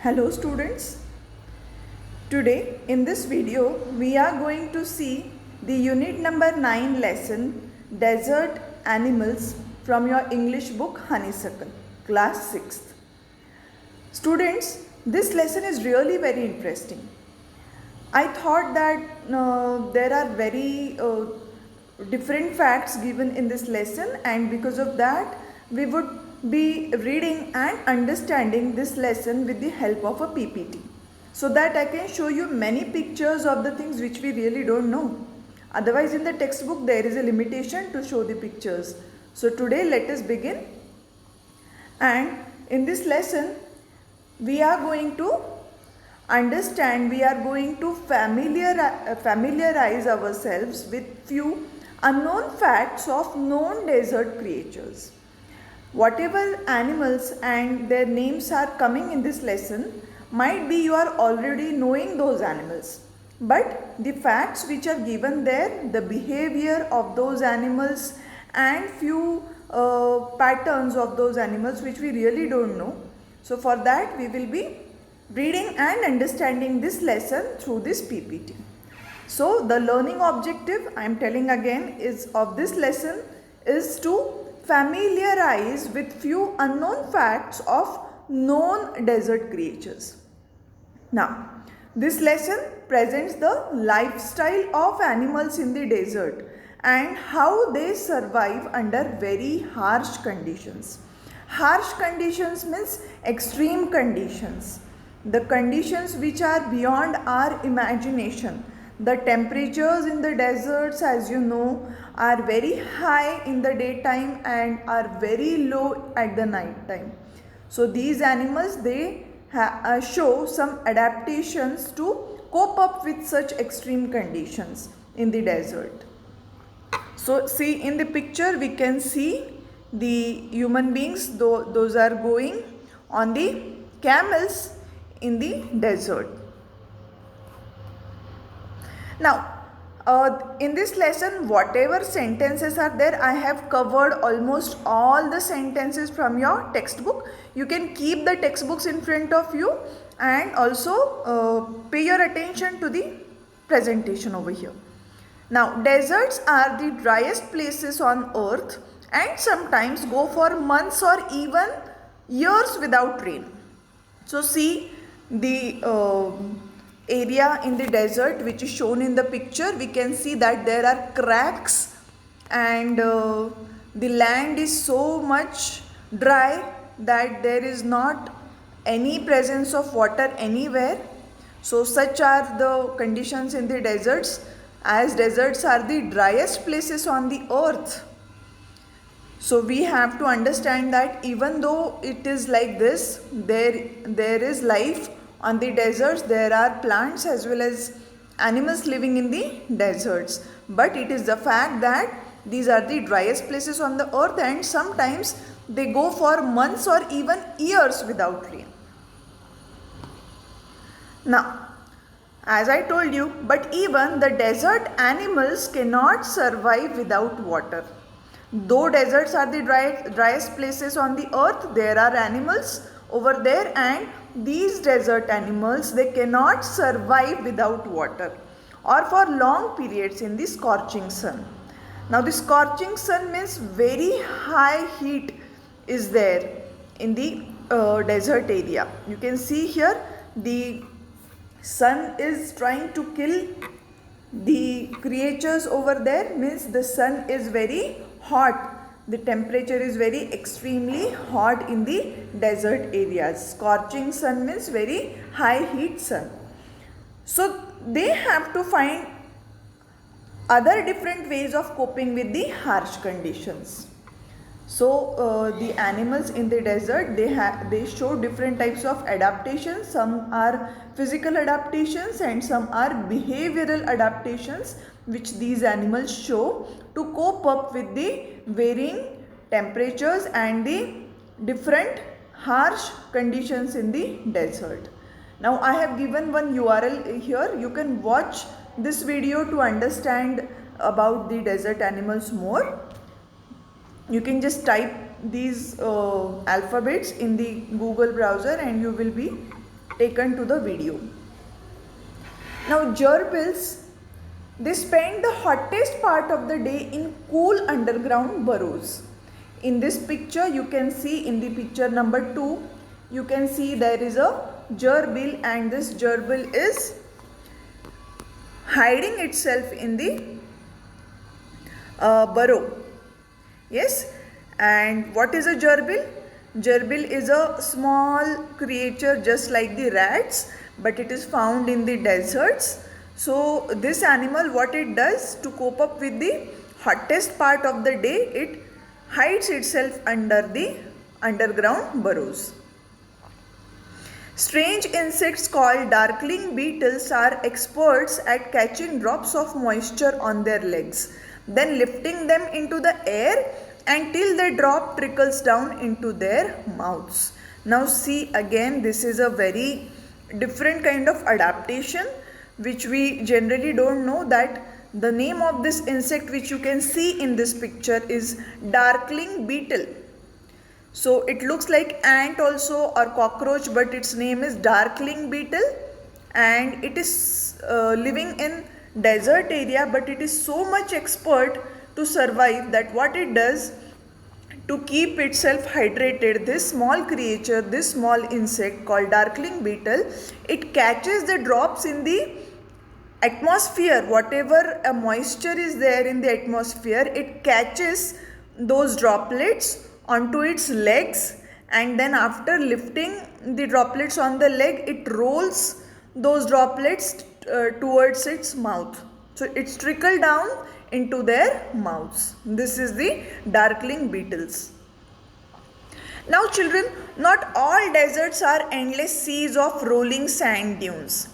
Hello students, today in this video we are going to see the unit number 9 lesson Desert Animals from your English book Honeysuckle, class 6th. Students, this lesson is really very interesting. I thought that there are very different facts given in this lesson, and because of that we would be reading and understanding this lesson with the help of a PPT, so that I can show you many pictures of the things which we really don't know. Otherwise in the textbook there is a limitation to show the pictures. So today let us begin, and in this lesson we are going to understand, we are going to familiarize ourselves with few unknown facts of known desert creatures. Whatever animals and their names are coming in this lesson, might be you are already knowing those animals, but the facts which are given there, the behavior of those animals and few patterns of those animals which we really don't know. So for that we will be reading and understanding this lesson through this PPT. So the learning objective, I am telling again, is of this lesson is to familiarize with few unknown facts of known desert creatures. Now, this lesson presents the lifestyle of animals in the desert and how they survive under very harsh conditions. Harsh conditions means extreme conditions, the conditions which are beyond our imagination. The temperatures in the deserts, as you know, are very high in the daytime and are very low at the night time. So these animals, they show some adaptations to cope up with such extreme conditions in the desert. So see, in the picture we can see the human beings, those are going on the camels in the desert. Now, in this lesson, whatever sentences are there, I have covered almost all the sentences from your textbook. You can keep the textbooks in front of you and also pay your attention to the presentation over here. Now, deserts are the driest places on earth and sometimes go for months or even years without rain. So see the area in the desert which is shown in the picture. We can see that there are cracks and the land is so much dry that there is not any presence of water anywhere. So such are the conditions in the deserts, as deserts are the driest places on the earth. So we have to understand that even though it is like this, there is life on the deserts, there are plants as well as animals living in the deserts. But it is the fact that these are the driest places on the earth and sometimes they go for months or even years without rain. Now, as I told you, but even the desert animals cannot survive without water. Though deserts are the driest places on the earth, there are animals over there, and these desert animals, they cannot survive without water or for long periods in the scorching sun. Now the scorching sun means very high heat is there in the desert area. You can see here the sun is trying to kill the creatures over there, means the sun is very hot. The temperature is very extremely hot in the desert areas. Scorching sun means very high heat sun. So they have to find other different ways of coping with the harsh conditions. So the animals in the desert, they show different types of adaptations. Some are physical adaptations and some are behavioral adaptations which these animals show to cope up with the varying temperatures and the different harsh conditions in the desert. Now I have given one URL here. You can watch this video to understand about the desert animals more. You can just type these alphabets in the Google browser and you will be taken to the video. Now gerbils, they spend the hottest part of the day in cool underground burrows. In this picture you can see, in the picture number 2, you can see there is a gerbil, and this gerbil is hiding itself in the burrow. Yes, and what is a gerbil? Gerbil is a small creature just like the rats, but it is found in the deserts. So this animal, what it does to cope up with the hottest part of the day, it hides itself under the underground burrows. Strange insects called darkling beetles are experts at catching drops of moisture on their legs, then lifting them into the air until the drop trickles down into their mouths. Now see, again, this is a very different kind of adaptation which we generally don't know, that the name of this insect which you can see in this picture is darkling beetle. So it looks like ant also or cockroach, but its name is darkling beetle, and it is living in desert area, but it is so much expert to survive that what it does to keep itself hydrated, this small creature, this small insect called darkling beetle, it catches the drops in the atmosphere. Whatever moisture is there in the atmosphere, it catches those droplets onto its legs, and then after lifting the droplets on the leg, it rolls those droplets towards its mouth. So it's trickled down into their mouths. This is the darkling beetles. Now children, not all deserts are endless seas of rolling sand dunes.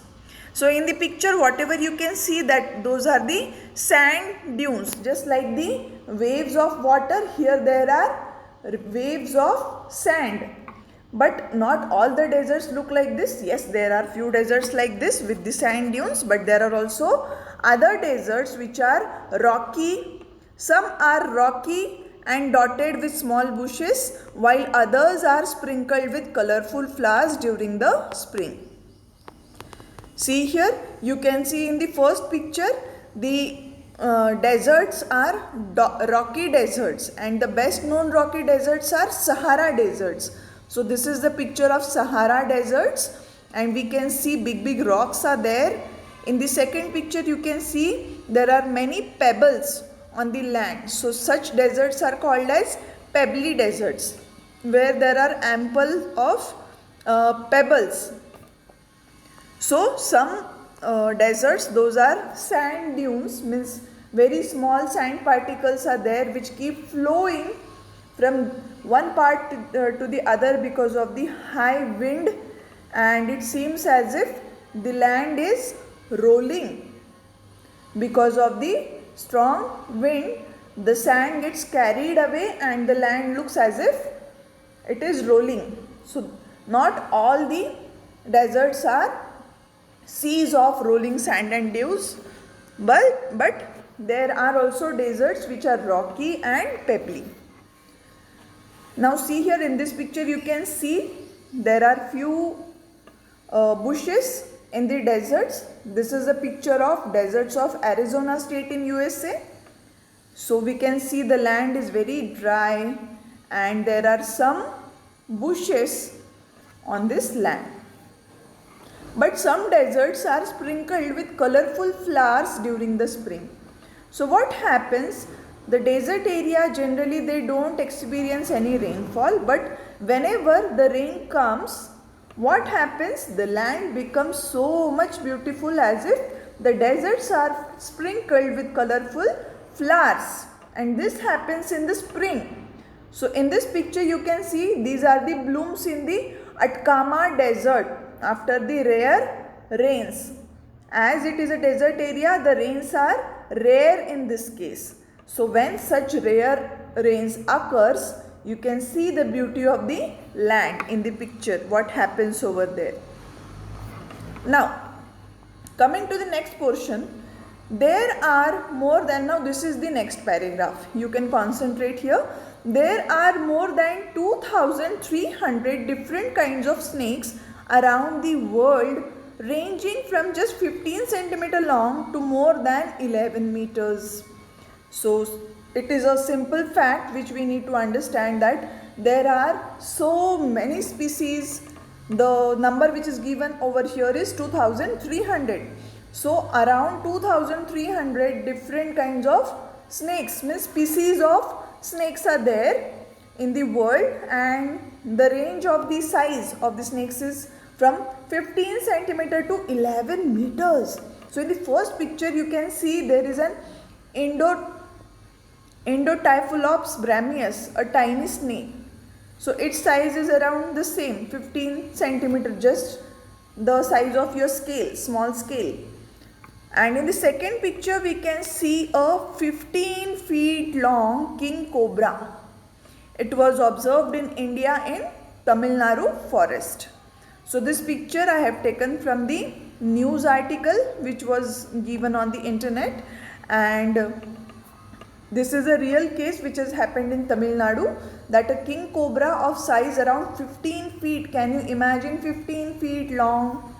So in the picture, whatever you can see, that those are the sand dunes, just like the waves of water. Here there are waves of sand, but not all the deserts look like this. Yes, there are few deserts like this with the sand dunes, but there are also other deserts which are rocky. Some are rocky and dotted with small bushes, while others are sprinkled with colorful flowers during the spring. See here, you can see in the first picture, the deserts are rocky deserts, and the best known rocky deserts are Sahara deserts. So this is the picture of Sahara deserts, and we can see big rocks are there. In the second picture you can see there are many pebbles on the land. So such deserts are called as pebbly deserts, where there are ample of pebbles. So some deserts, those are sand dunes, means very small sand particles are there which keep flowing from one part to the other because of the high wind, and it seems as if the land is rolling. Because of the strong wind, the sand gets carried away and the land looks as if it is rolling. So not all the deserts are seas of rolling sand and dunes, but there are also deserts which are rocky and pebbly. Now see here in this picture, you can see there are few bushes in the deserts. This is a picture of deserts of Arizona state in USA. So we can see the land is very dry and there are some bushes on this land. But some deserts are sprinkled with colorful flowers during the spring. So what happens? The desert area generally they don't experience any rainfall, but whenever the rain comes, what happens? The land becomes so much beautiful, as if the deserts are sprinkled with colorful flowers, and this happens in the spring. So in this picture you can see these are the blooms in the Atacama desert after the rare rains. As it is a desert area, the rains are rare in this case. So when such rare rains occurs, you can see the beauty of the land in the picture, what happens over there. Now coming to the next portion, there are more than, now this is the next paragraph, you can concentrate here. There are more than 2,300 different kinds of snakes around the world, ranging from just 15 centimeter long to more than 11 meters. So it is a simple fact which we need to understand, that there are so many species. The number which is given over here is 2300. So around 2300 different kinds of snakes, means species of snakes are there in the world, and the range of the size of the snakes is from 15 centimeter to 11 meters. So in the first picture you can see there is an Indotyphlops bramius, a tiny snake. So its size is around the same, 15 centimeter, just the size of your scale, small scale. And in the second picture we can see a 15 feet long king cobra. It was observed in India in Tamil Nadu forest. So this picture I have taken from the news article which was given on the internet, and this is a real case which has happened in Tamil Nadu, that a king cobra of size around 15 feet, can you imagine 15 feet long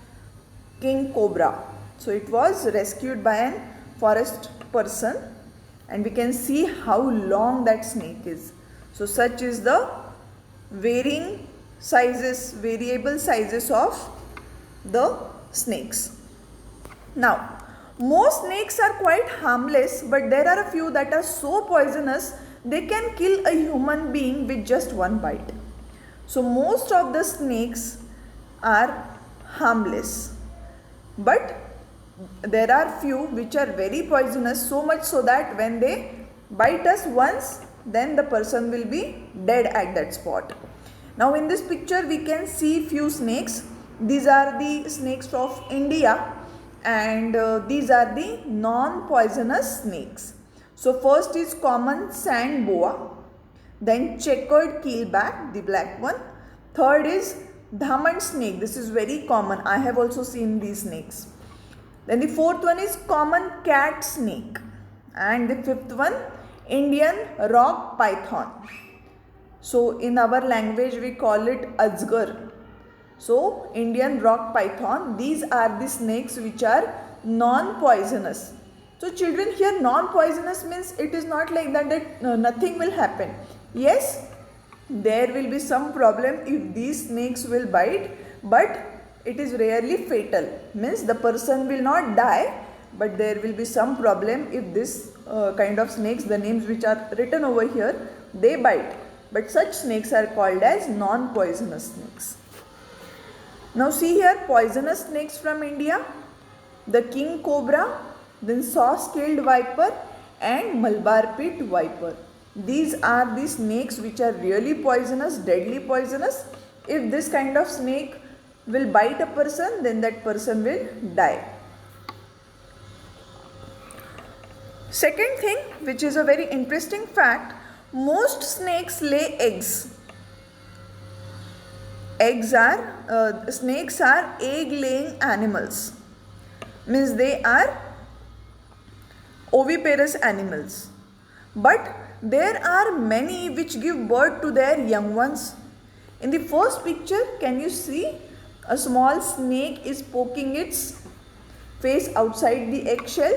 king cobra. So it was rescued by an forest person, and we can see how long that snake is. So such is the variable sizes of the snakes. Now, most snakes are quite harmless, but there are a few that are so poisonous they can kill a human being with just one bite. So most of the snakes are harmless, but there are few which are very poisonous, so much so that when they bite us once, then the person will be dead at that spot. Now in this picture we can see few snakes. These are the snakes of India, and these are the non-poisonous snakes. So first is common sand boa, then checkered keelback, the black one. Third is dhamand snake. This is very common. I have also seen these snakes. Then the fourth one is common cat snake, and the fifth one Indian rock python. So in our language we call it ajgar. So Indian rock python, these are the snakes which are non-poisonous. So children, here non-poisonous means it is not like that nothing will happen. Yes, there will be some problem if these snakes will bite, but it is rarely fatal. Means the person will not die, but there will be some problem if this kind of snakes, the names which are written over here, they bite. But such snakes are called as non-poisonous snakes. Now see here, poisonous snakes from India: the king cobra, then saw-scaled viper and Malabar pit viper. These are the snakes which are really poisonous, deadly poisonous. If this kind of snake will bite a person, then that person will die. Second thing, which is a very interesting fact, most snakes lay eggs. Snakes are egg-laying animals. Means they are oviparous animals. But there are many which give birth to their young ones. In the first picture, can you see a small snake is poking its face outside the eggshell?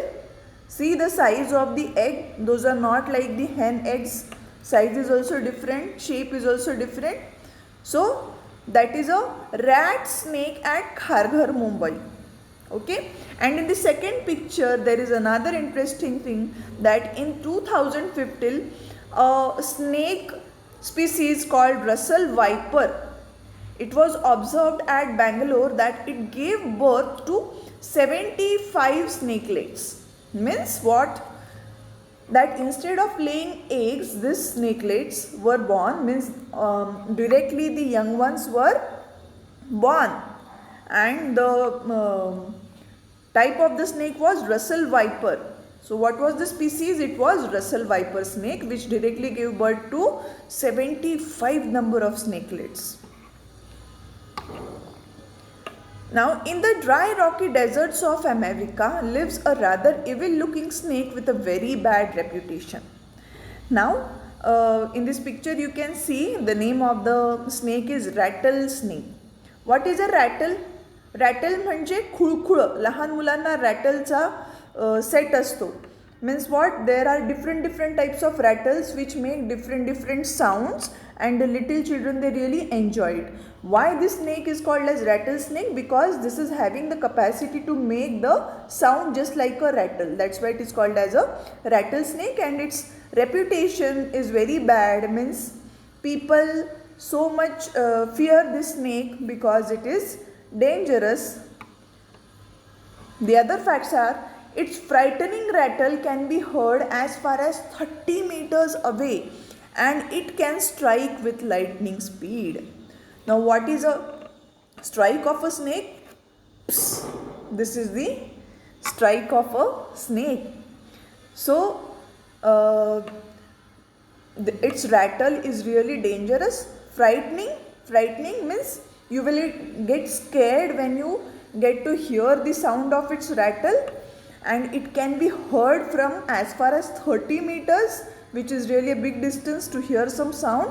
See the size of the egg. Those are not like the hen eggs. Size is also different. Shape is also different. So that is a rat snake at Kharghar, Mumbai. Okay. And in the second picture, there is another interesting thing, that in 2015, a snake species called Russell viper, it was observed at Bangalore that it gave birth to 75 snakelets. Means what? That instead of laying eggs, these snakelets were born, means directly the young ones were born, and the type of the snake was Russell viper. So what was the species? It was Russell viper snake, which directly gave birth to 75 number of snakelets. Now in the dry rocky deserts of America lives a rather evil looking snake with a very bad reputation. Now in this picture you can see the name of the snake is rattlesnake. What is a rattle? Rattle म्हणजे खुळखुळं. लहान मुलांना रॅटलचा set असतो. Means what, there are different types of rattles which make different sounds and the little children, they really enjoy it. Why this snake is called as rattlesnake? Because this is having the capacity to make the sound just like a rattle. That's why it is called as a rattlesnake, and its reputation is very bad. Means people so much fear this snake because it is dangerous. The other facts are, its frightening rattle can be heard as far as 30 meters away, and it can strike with lightning speed. Now what is a strike of a snake? Psst. This is the strike of a snake. So its rattle is really dangerous. Frightening means you will get scared when you get to hear the sound of its rattle, and it can be heard from as far as 30 meters, which is really a big distance to hear some sound,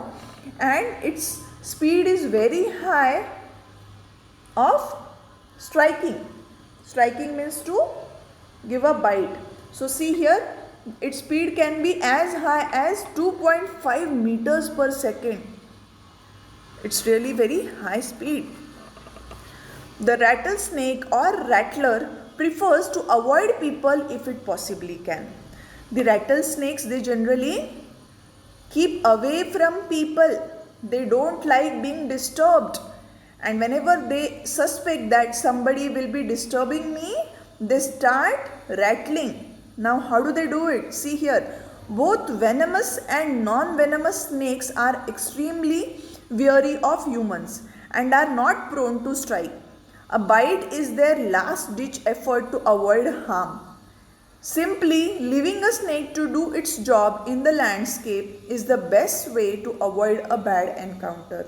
and its speed is very high of striking. Striking means to give a bite. So see here, its speed can be as high as 2.5 meters per second. It's really very high speed. The rattlesnake or rattler prefers to avoid people if it possibly can. The rattlesnakes, they generally keep away from people. They don't like being disturbed. And whenever they suspect that somebody will be disturbing me, they start rattling. Now how do they do it? See here, both venomous and non-venomous snakes are extremely wary of humans and are not prone to strike. A bite is their last ditch effort to avoid harm. Simply leaving a snake to do its job in the landscape is the best way to avoid a bad encounter.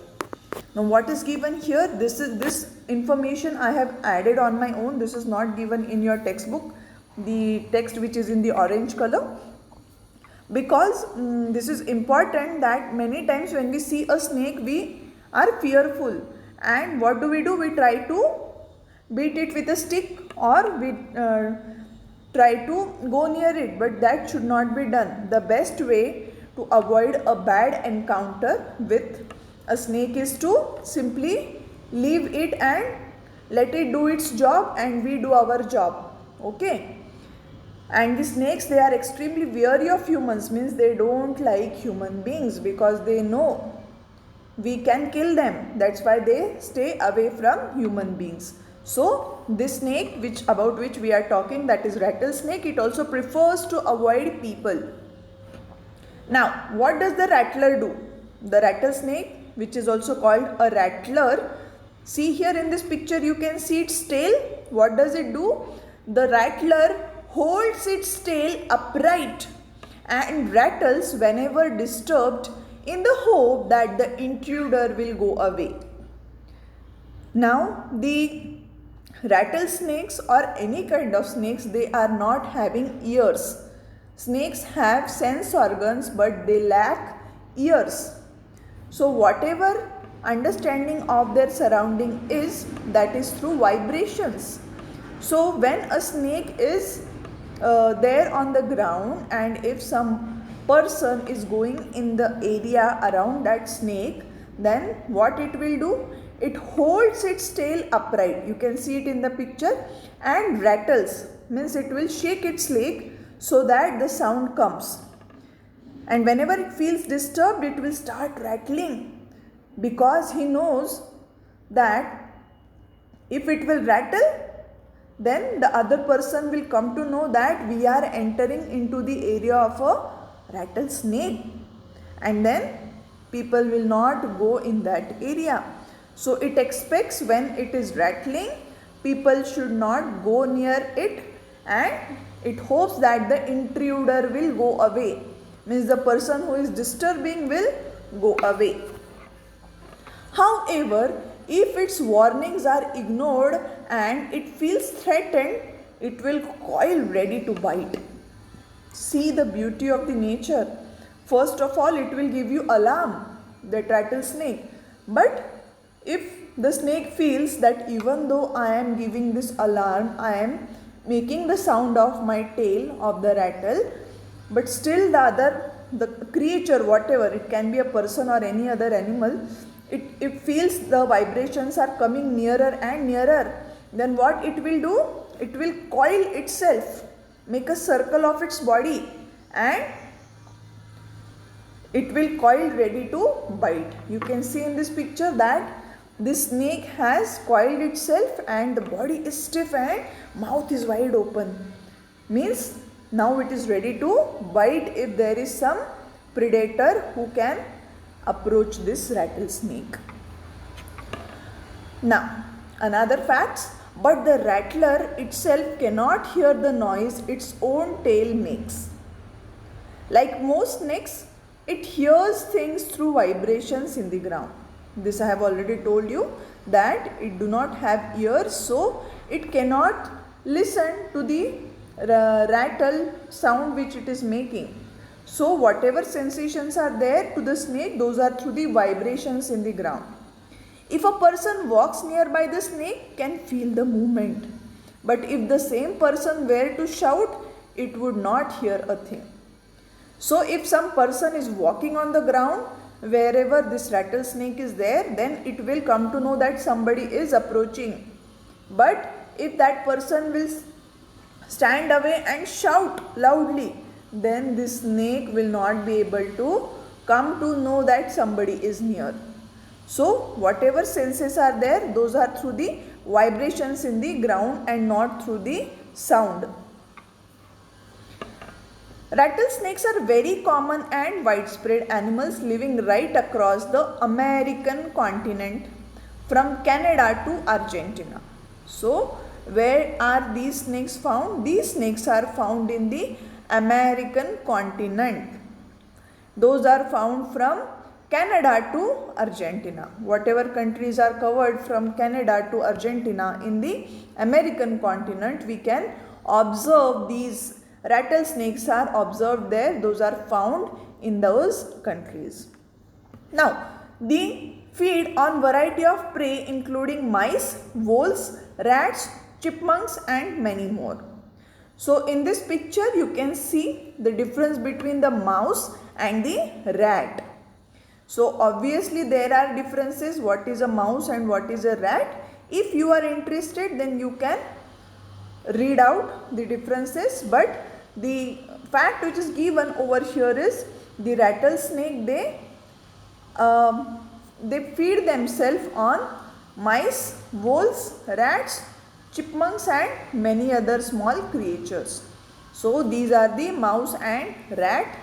Now what is given here? This information I have added on my own. This is not given in your textbook, the text which is in the orange color. Because this is important, that many times when we see a snake, we are fearful. And what do? We try to beat it with a stick, or we try to go near it, but that should not be done. The best way to avoid a bad encounter with a snake is to simply leave it and let it do its job, and we do our job. Okay. And the snakes, they are extremely wary of humans, means they don't like human beings because they know we can kill them. That's why they stay away from human beings. So this snake about which we are talking, that is rattlesnake, it also prefers to avoid people. Now what does the rattler do? The rattlesnake, which is also called a rattler, see here in this picture you can see its tail. What does it do? The rattler holds its tail upright and rattles whenever disturbed, in the hope that the intruder will go away. Now the rattlesnakes or any kind of snakes, they are not having ears. Snakes have sense organs, but they lack ears. So whatever understanding of their surrounding is, that is through vibrations. So when a snake is there on the ground, and if some person is going in the area around that snake, then what it will do? It holds its tail upright. You can see it in the picture, and rattles, means it will shake its leg so that the sound comes. And whenever it feels disturbed, it will start rattling, because he knows that if it will rattle, then the other person will come to know that we are entering into the area of a rattlesnake, and then people will not go in that area. So it expects when it is rattling, people should not go near it, and it hopes that the intruder will go away. Means the person who is disturbing will go away. However, if its warnings are ignored and it feels threatened, it will coil ready to bite. See the beauty of the nature. First of all, it will give you alarm, that rattlesnake. But if the snake feels that even though I am giving this alarm, I am making the sound of my tail of the rattle, but still the creature, whatever, it can be a person or any other animal, it feels the vibrations are coming nearer and nearer, then what it will do? It will coil itself, make a circle of its body, and it will coil ready to bite. You can see in this picture that this snake has coiled itself and the body is stiff and mouth is wide open. Means now it is ready to bite if there is some predator who can approach this rattlesnake. Now, another fact, but the rattler itself cannot hear the noise its own tail makes. Like most snakes, it hears things through vibrations in the ground. This I have already told you that it do not have ears, so it cannot listen to the rattle sound which it is making. So whatever sensations are there to the snake, those are through the vibrations in the ground. If a person walks nearby the snake, can feel the movement. But if the same person were to shout, it would not hear a thing. So if some person is walking on the ground, wherever this rattlesnake is there, then it will come to know that somebody is approaching. But if that person will stand away and shout loudly, then this snake will not be able to come to know that somebody is near. So whatever senses are there, those are through the vibrations in the ground and not through the sound. Rattlesnakes are very common and widespread animals living right across the American continent from Canada to Argentina. So where are these snakes found? These snakes are found in the American continent. Those are found from Canada to Argentina. Whatever countries are covered from Canada to Argentina in the American continent, we can observe these rattlesnakes are observed there. Those are found in those countries. Now, they feed on variety of prey including mice, voles, rats, chipmunks and many more. So in this picture you can see the difference between the mouse and the rat. So obviously there are differences, what is a mouse and what is a rat. If you are interested, then you can read out the differences, but the fact which is given over here is the rattlesnake, they feed themselves on mice, voles, rats, chipmunks and many other small creatures. So these are the mouse and rat.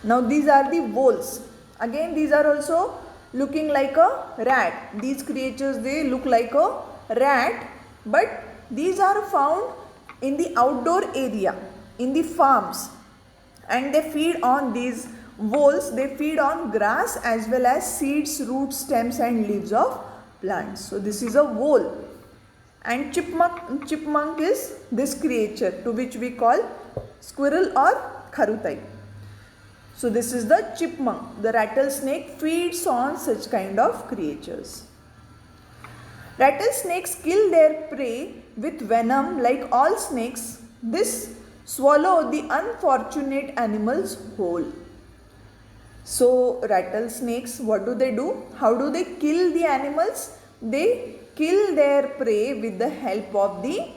Now these are the voles. Again these are also looking like a rat. These creatures, they look like a rat, but these are found in the outdoor area, in the farms, and they feed on these voles. They feed on grass as well as seeds, roots, stems and leaves of plants. So this is a vole. And chipmunk is this creature to which we call squirrel or kharutai. So this is the chipmunk. The rattlesnake feeds on such kind of creatures. Rattlesnakes kill their prey with venom like all snakes. This swallow the unfortunate animals whole. So rattlesnakes, what do? How do they kill the animals? They kill their prey with the help of the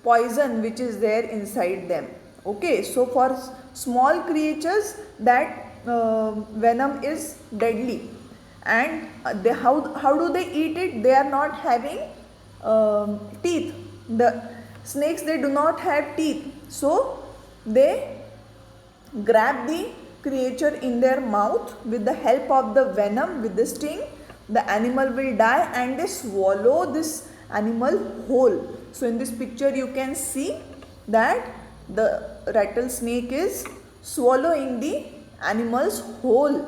poison which is there inside them. Okay, so for small creatures that venom is deadly, and how do they eat it? They are not having teeth. The snakes, they do not have teeth, so they grab the creature in their mouth with the help of the venom, with the sting. The animal will die and they swallow this animal whole. So in this picture you can see that the rattlesnake is swallowing the animal's whole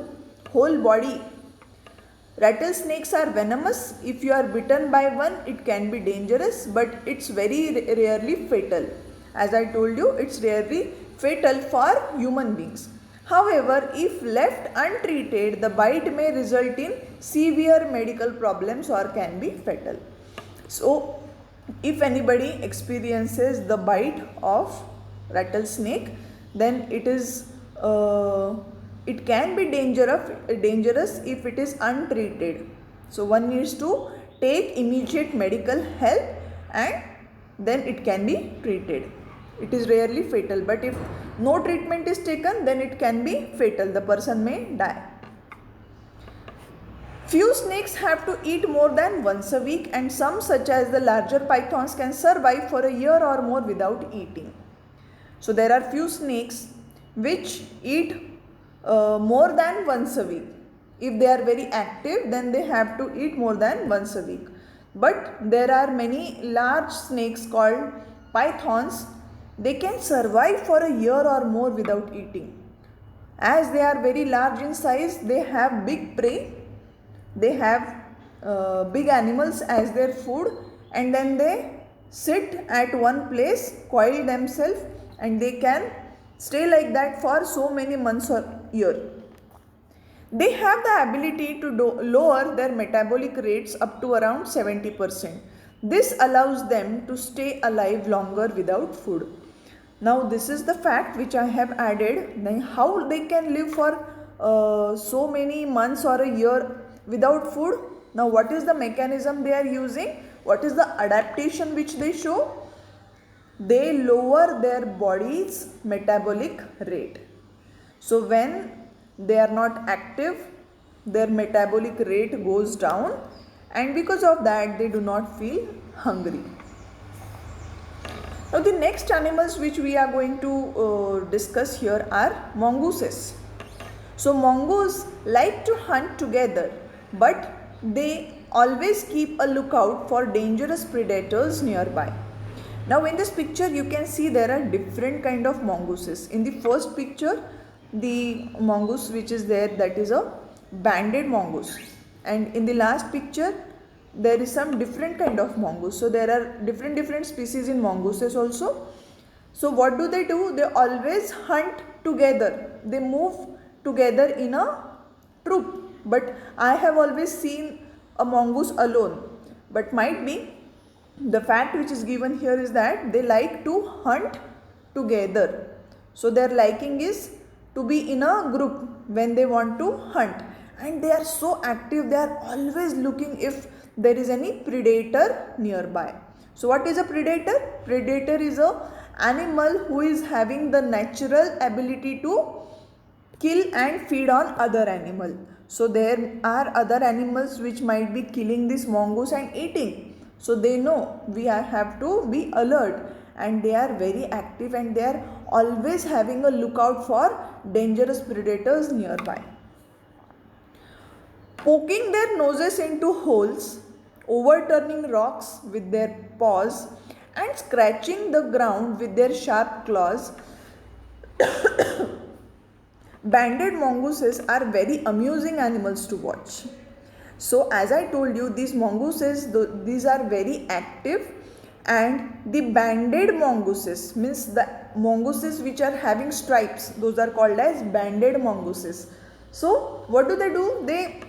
body. Rattlesnakes are venomous. If you are bitten by one, it can be dangerous, but it's very rarely fatal. As I told you, it's rarely fatal for human beings. However, if left untreated, the bite may result in severe medical problems or can be fatal. So, if anybody experiences the bite of rattlesnake, then it can be dangerous if it is untreated. So, one needs to take immediate medical help and then it can be treated. It is rarely fatal, but if no treatment is taken, then it can be fatal. The person may die. Few snakes have to eat more than once a week, and some, such as the larger pythons, can survive for a year or more without eating. So there are few snakes which eat more than once a week. If they are very active, then they have to eat more than once a week. But there are many large snakes called pythons. They can survive for a year or more without eating. As they are very large in size, they have big prey. They have big animals as their food, and then they sit at one place, coil themselves, and they can stay like that for so many months or year. They have the ability to lower their metabolic rates up to around 70%. This allows them to stay alive longer without food. Now this is the fact which I have added. Then how they can live for so many months or a year without food? Now what is the mechanism they are using? What is the adaptation which they show? They lower their body's metabolic rate. So when they are not active, their metabolic rate goes down, and because of that they do not feel hungry. Now the next animals which we are going to discuss here are mongooses. So mongoose like to hunt together, but they always keep a lookout for dangerous predators nearby. Now in this picture you can see there are different kind of mongooses. In the first picture, the mongoose which is there, that is a banded mongoose, and in the last picture there is some different kind of mongoose. So there are different species in mongooses also. So what do? They always hunt together. They move together in a troop. But I have always seen a mongoose alone. But might be the fact which is given here is that they like to hunt together. So their liking is to be in a group when they want to hunt. And they are so active, they are always looking if there is any predator nearby. So what is a predator? Predator is a animal who is having the natural ability to kill and feed on other animal. So there are other animals which might be killing this mongoose and eating. So they know we have to be alert, and they are very active and they are always having a lookout for dangerous predators nearby. Poking their noses into holes, overturning rocks with their paws, and scratching the ground with their sharp claws, banded mongooses are very amusing animals to watch. So as I told you, these mongooses, these are very active, and the banded mongooses means the mongooses which are having stripes, those are called as banded mongooses. So what do? They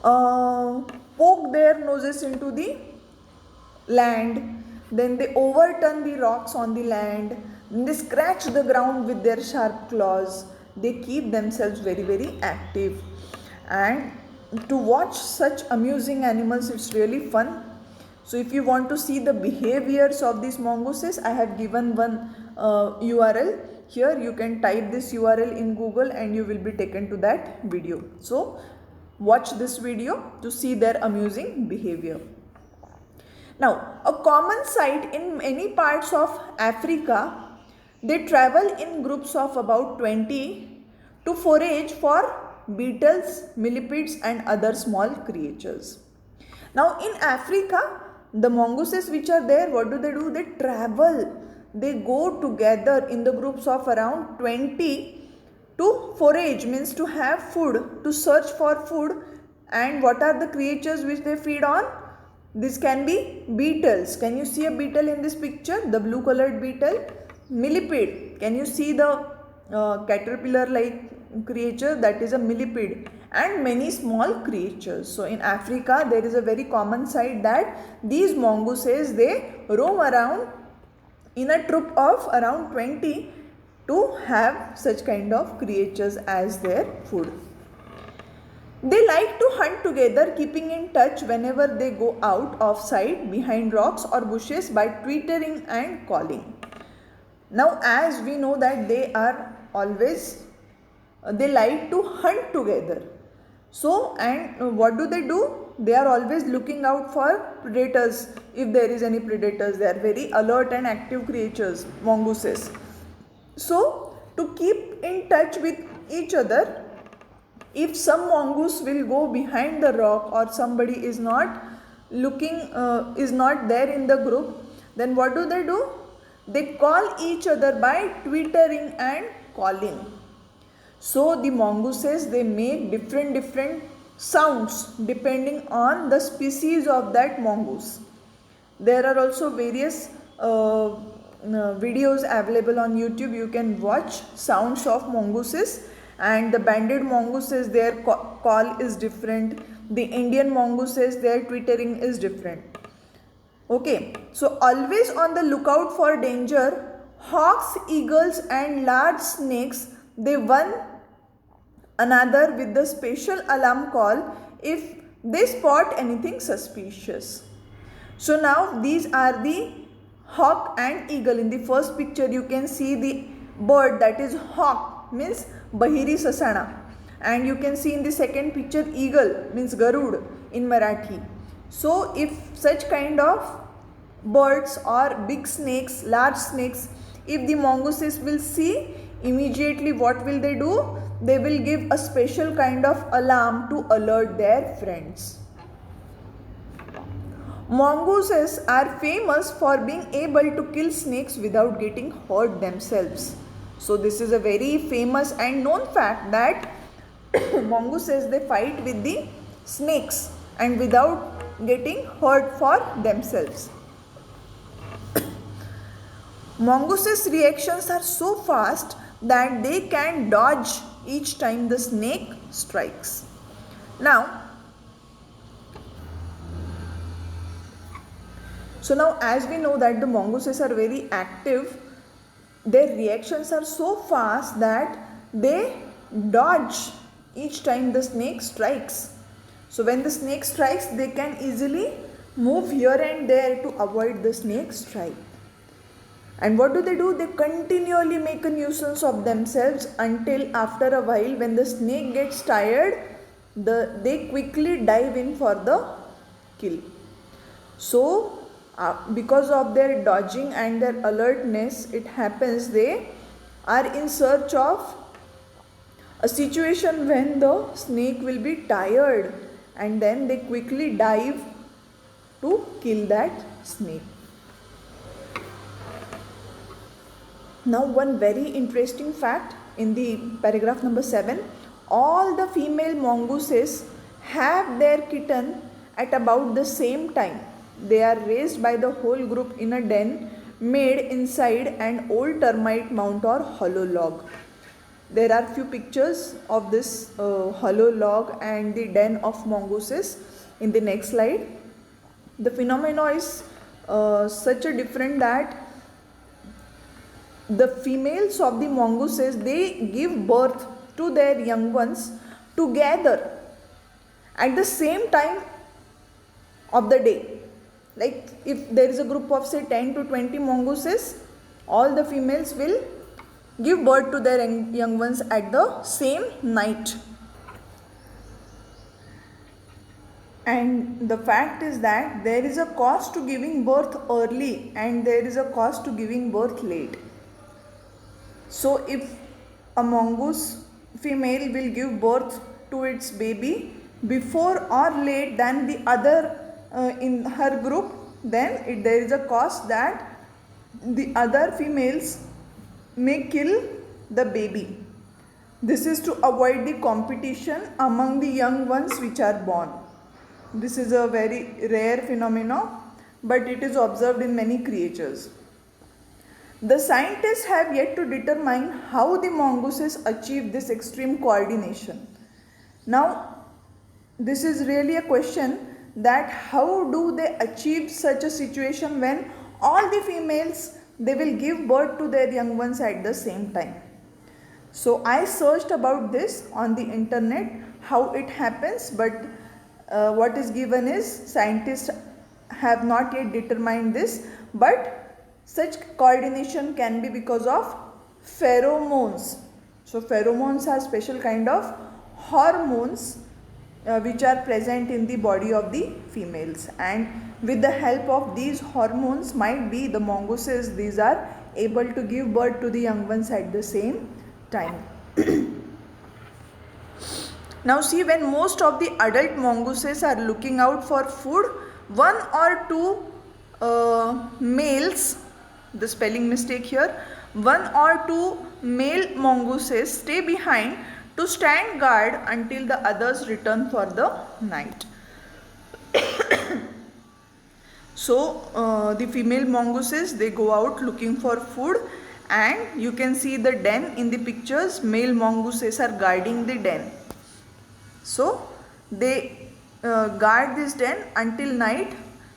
poke their noses into the land, then they overturn the rocks on the land, then they scratch the ground with their sharp claws. They keep themselves very active, and to watch such amusing animals, it's really fun. So if you want to see the behaviors of these mongooses, I have given one URL here. You can type this URL in Google and you will be taken to that video. So watch this video to see their amusing behavior. Now, a common sight in many parts of Africa, they travel in groups of about 20 to forage for beetles, millipedes and other small creatures. Now in Africa, the mongooses which are there, what do? They travel. They go together in the groups of around 20 to forage, means to have food, to search for food. And what are the creatures which they feed on? This can be beetles. Can you see a beetle in this picture? The blue colored beetle. Millipede. Can you see the caterpillar like creature, that is a millipede, and many small creatures. So in Africa there is a very common sight that these mongooses, they roam around in a troop of around 20 to have such kind of creatures as their food. They like to hunt together, keeping in touch whenever they go out of sight behind rocks or bushes by twittering and calling. Now, as we know that they are always, they like to hunt together. So, and what do? They are always looking out for predators. If there is any predators, they are very alert and active creatures, mongooses. So, to keep in touch with each other, if some mongoose will go behind the rock or somebody is not looking, is not there in the group, then what do? They call each other by twittering and calling. So the mongooses, they make different sounds depending on the species of that mongoose. There are also various videos available on YouTube. You can watch sounds of mongooses, and the banded mongooses, their call is different. The Indian mongooses, their twittering is different. Okay, so always on the lookout for danger, hawks, eagles and large snakes, they one another with the special alarm call if they spot anything suspicious. So now these are the hawk and eagle. In the first picture you can see the bird, that is hawk, means Bahiri Sasana, and you can see in the second picture eagle, means Garud in Marathi. So if such kind of birds or big snakes, large snakes, if the mongooses will see, immediately what will they do? They will give a special kind of alarm to alert their friends. Mongooses are famous for being able to kill snakes without getting hurt themselves. So this is a very famous and known fact that mongooses, they fight with the snakes and without getting hurt for themselves. Mongooses' reactions are so fast that they can dodge each time the snake strikes. Now as we know that the mongooses are very active, their reactions are so fast that they dodge each time the snake strikes. So when the snake strikes, they can easily move here and there to avoid the snake strike. And what do? They continually make a nuisance of themselves until after a while, when the snake gets tired, they quickly dive in for the kill. So because of their dodging and their alertness, it happens they are in search of a situation when the snake will be tired, and then they quickly dive to kill that snake. Now one very interesting fact in the paragraph number 7, all the female mongooses have their kitten at about the same time. They are raised by the whole group in a den made inside an old termite mound or hollow log. There are few pictures of this hollow log and the den of mongooses in the next slide. The phenomenon is such a different that the females of the mongooses, they give birth to their young ones together at the same time of the day. Like if there is a group of say 10 to 20 mongooses, all the females will give birth to their young ones at the same night. And the fact is that there is a cost to giving birth early and there is a cost to giving birth late. So if a mongoose female will give birth to its baby before or late than the other in her group, then there is a cost that the other females may kill the baby. This is to avoid the competition among the young ones which are born. This is a very rare phenomenon, but it is observed in many creatures. The scientists have yet to determine how the mongooses achieve this extreme coordination. Now, this is really a question that how do they achieve such a situation when all the females, they will give birth to their young ones at the same time. So I searched about this on the internet how it happens, but what is given is scientists have not yet determined this, but such coordination can be because of pheromones. So pheromones are special kind of hormones which are present in the body of the females, and with the help of these hormones, might be the mongooses, these are able to give birth to the young ones at the same time. Now see, when most of the adult mongooses are looking out for food, one or two males, the spelling mistake here, one or two male mongooses stay behind to stand guard until the others return for the night. So the female mongooses, they go out looking for food, and you can see the den in the pictures. Male mongooses are guarding the den. So they guard this den until night,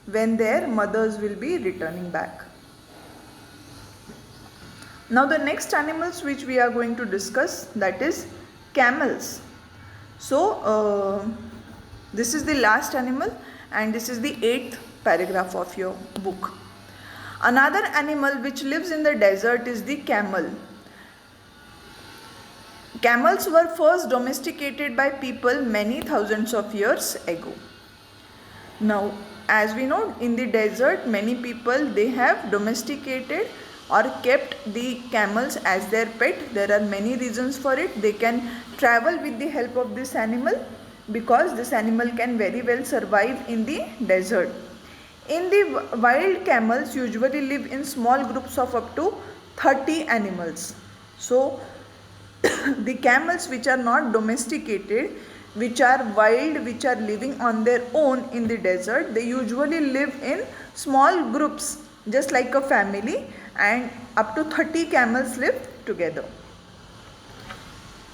when their mothers will be returning back. Now the next animals which we are going to discuss, that is camels. So this is the last animal, and this is the 8th paragraph of your book. Another animal which lives in the desert is the camel. Camels were first domesticated by people many thousands of years ago. Now, as we know, in the desert, many people, they have domesticated or kept the camels as their pet. There are many reasons for it. They can travel with the help of this animal, because this animal can very well survive in the desert. In the wild, camels usually live in small groups of up to 30 animals. So the camels which are not domesticated, which are wild, which are living on their own in the desert, they usually live in small groups, just like a family, and up to 30 camels live together.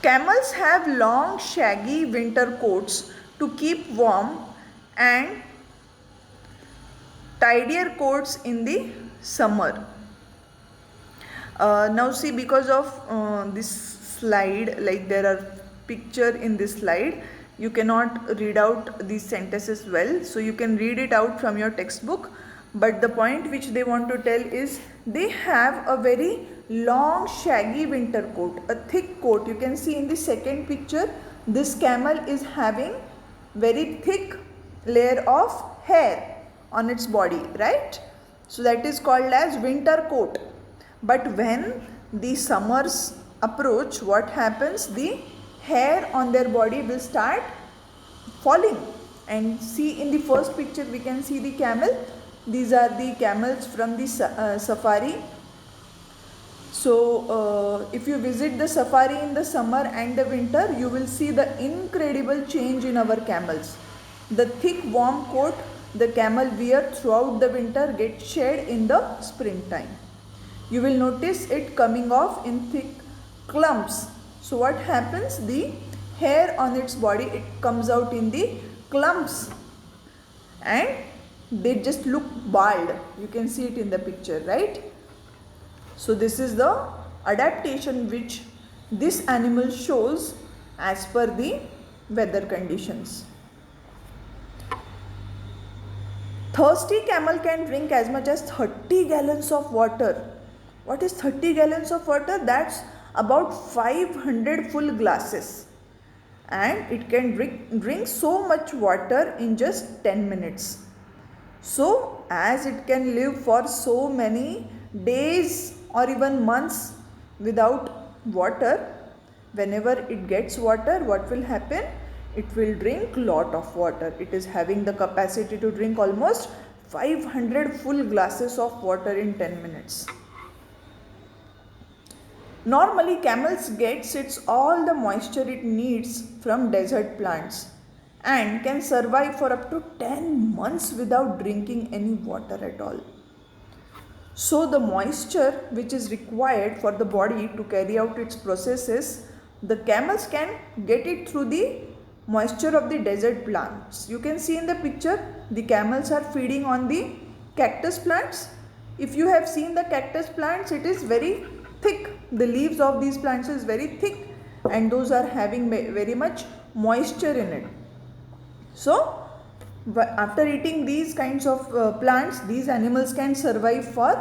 Camels have long shaggy winter coats to keep warm, and tidier coats in the summer. Now see, because of this slide, like there are picture in this slide, you cannot read out these sentences well, so you can read it out from your textbook. But the point which they want to tell is they have a very long shaggy winter coat, a thick coat. You can see in the second picture, this camel is having very thick layer of hair on its body, right? So that is called as winter coat. But when the summers approach, what happens? The hair on their body will start falling. And see, in the first picture we can see the camel. These are the camels from the safari. So if you visit the safari in the summer and the winter, you will see the incredible change in our camels. The thick warm coat the camel wear throughout the winter gets shed in the springtime. You will notice it coming off in thick clumps. So what happens? The hair on its body, it comes out in the clumps, and they just look bald. You can see it in the picture, right? So this is the adaptation which this animal shows as per the weather conditions. Thirsty camel can drink as much as 30 gallons of water. What is 30 gallons of water? That's about 500 full glasses. And it can drink so much water in just 10 minutes. So as it can live for so many days or even months without water, whenever it gets water, what will happen? It will drink lot of water. It is having the capacity to drink almost 500 full glasses of water in 10 minutes. Normally, camels gets all the moisture it needs from desert plants and can survive for up to 10 months without drinking any water at all. So the moisture which is required for the body to carry out its processes, the camels can get it through the moisture of the desert plants. You can see in the picture the camels are feeding on the cactus plants. If you have seen the cactus plants, it is very thick. The leaves of these plants is very thick and those are having very much moisture in it. So after eating these kinds of plants, these animals can survive for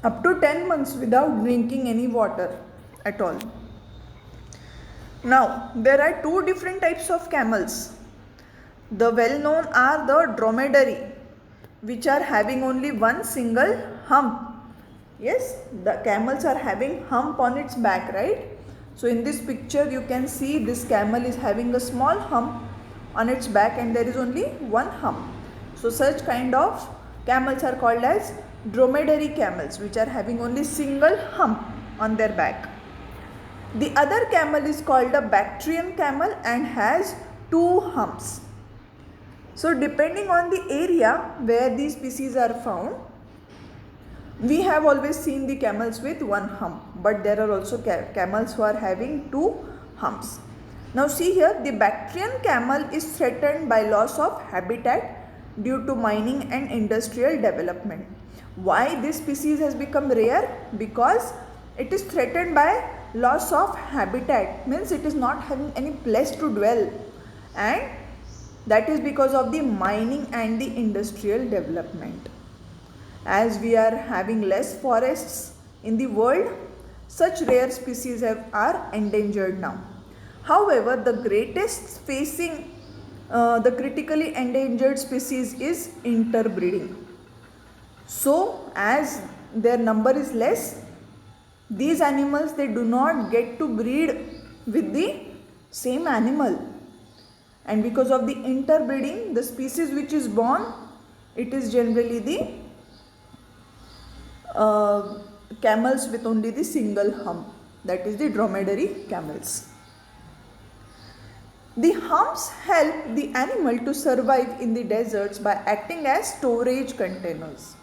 up to 10 months without drinking any water at all. Now, there are two different types of camels. The well known are the dromedary, which are having only one single hump. Yes, the camels are having hump on its back, right? So in this picture you can see this camel is having a small hump on its back and there is only one hump. So such kind of camels are called as dromedary camels, which are having only single hump on their back. The other camel is called a Bactrian camel and has two humps. So depending on the area where these species are found, we have always seen the camels with one hump, but there are also camels who are having two humps. Now see here, the Bactrian camel is threatened by loss of habitat due to mining and industrial development. Why this species has become rare? Because it is threatened by loss of habitat, means it is not having any place to dwell, and that is because of the mining and the industrial development. As we are having less forests in the world, such rare species are endangered now. However, the greatest facing the critically endangered species is interbreeding. So, as their number is less, these animals, they do not get to breed with the same animal, and because of the interbreeding, the species which is born, it is generally the camels with only the single hump, that is the dromedary camels. The humps help the animal to survive in the deserts by acting as storage containers.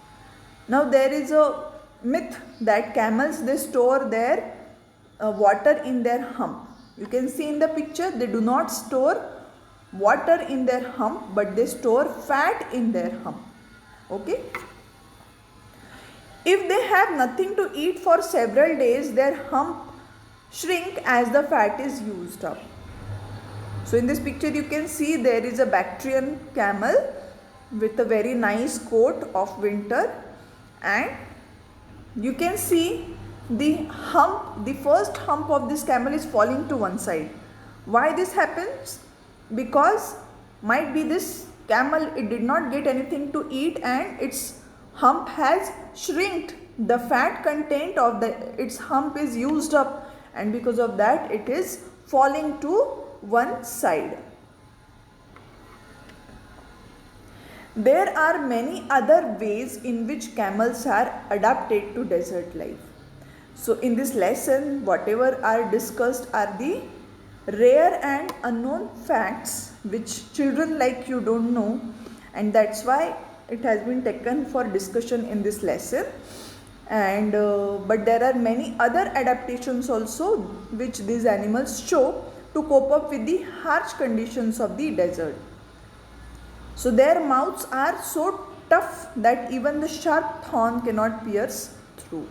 Now there is a myth that camels, they store their water in their hump. You can see in the picture, they do not store water in their hump, but they store fat in their hump. Okay. If they have nothing to eat for several days, their hump shrink as the fat is used up. So in this picture you can see there is a Bactrian camel with a very nice coat of winter, and you can see the hump, the first hump of this camel is falling to one side. Why this happens? Because might be this camel, it did not get anything to eat and its hump has shrinked. The fat content of its hump is used up, and because of that it is falling to one side. There are many other ways in which camels are adapted to desert life. So in this lesson, whatever are discussed are the rare and unknown facts which children like you don't know, and that's why it has been taken for discussion in this lesson. And but there are many other adaptations also which these animals show to cope up with the harsh conditions of the desert. So their mouths are so tough that even the sharp thorn cannot pierce through.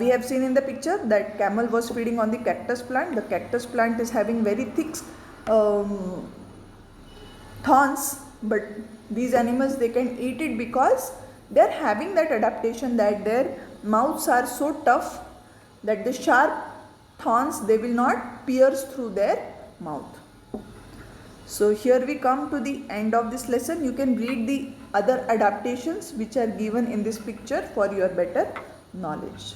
We have seen in the picture that camel was feeding on the cactus plant. The cactus plant is having very thick thorns, but these animals, they can eat it because they are having that adaptation, that their mouths are so tough that the sharp thorns, they will not pierce through their mouth. So here we come to the end of this lesson. You can read the other adaptations which are given in this picture for your better knowledge.